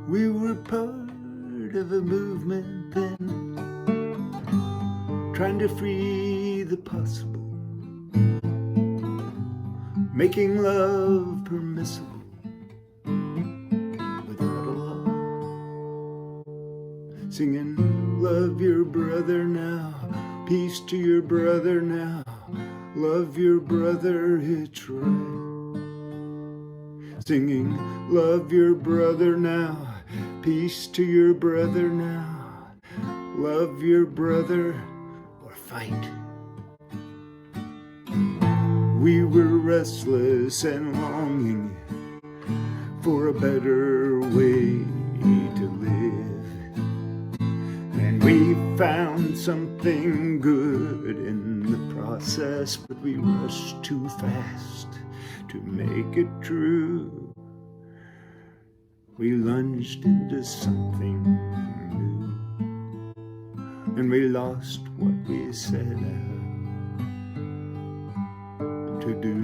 We were part of a movement then, trying to free the possible, making love permissible without a law, singing love your brother now, peace to your brother now, love your brother, it's right. Singing love your brother now, peace to your brother now, love your brother or fight. We were restless and longing for a better way to live, and we found something good in the process, but we rushed too fast to make it true. We lunged into something new, and we lost what we set out to do.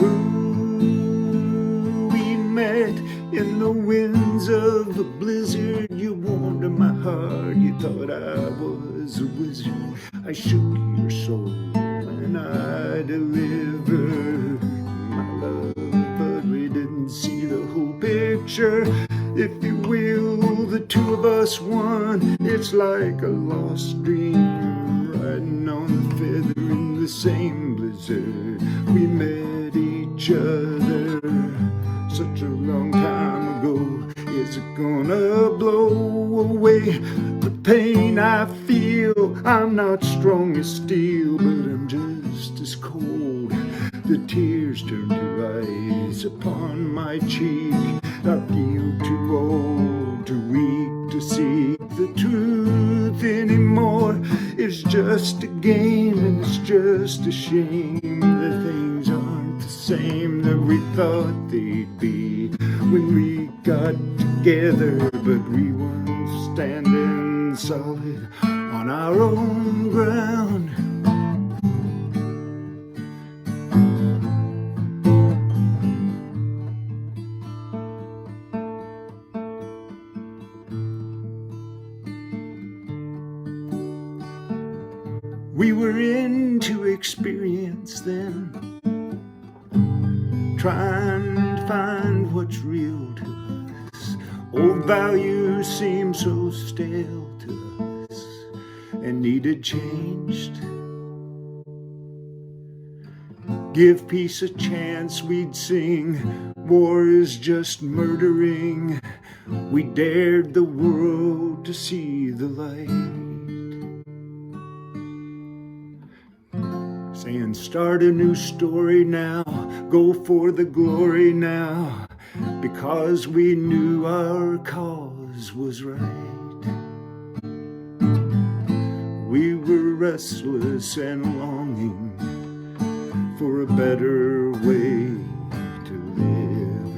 Ooh, we met in the winds of the blizzard. You warmed my heart, you thought I was a wizard. I shook your soul and I delivered my love, but we didn't see the whole picture. If you will, the two of us won. It's like a lost dream, riding on the feather in the same blizzard. We met each other such a long time ago. Is it gonna blow away the pain I feel? I'm not strong as steel, but I'm just as cold. The tears turn to ice upon my cheek. I feel too old, too weak to seek the truth anymore. It's just a game and it's just a shame that things aren't the same that we thought they'd be when we got together, but we weren't standing solid on our own ground. We were into experience then, trying to find what's real to us. Old values seem so stale to us and needed changed. Give peace a chance, we'd sing. War is just murdering. We dared the world to see the light, saying start a new story now, go for the glory now, because we knew our cause was right. We were restless and longing for a better way to live,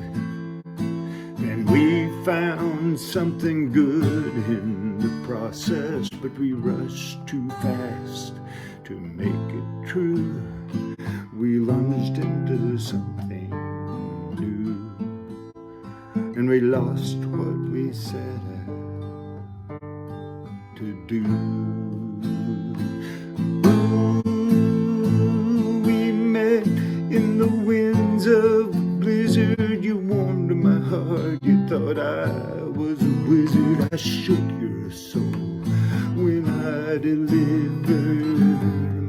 and we found something good in the process, but we rushed too fast to make it true. We lunged into something new, and we lost what we set out to do. Ooh, we met in the winds of the blizzard. You warmed my heart, you thought I was a wizard. I shook your soul when I delivered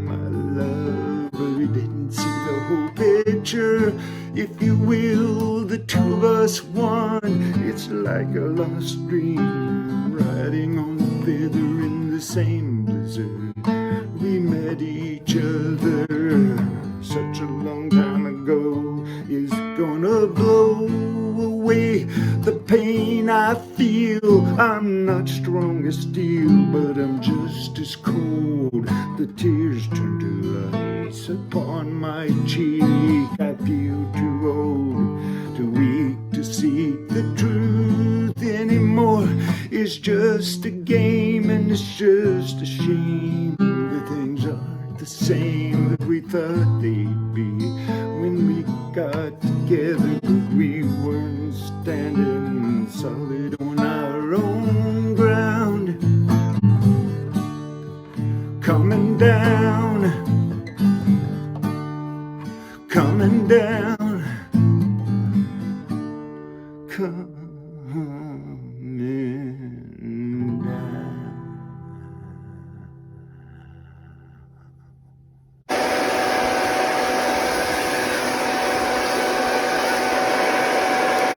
my love, but we didn't see the whole picture. If you will, the two of us won. It's like a lost dream, riding on the feather in the same blizzard. We met each other such a long time ago. Is gonna blow away the pain I feel. I'm not strong as steel, but I'm just as cold. The tears turn to ice upon my cheek. I feel too old, too weak to seek the truth anymore. It's just a game and it's just a shame that things aren't the same that we thought they'd be when we got together, but we weren't standing down.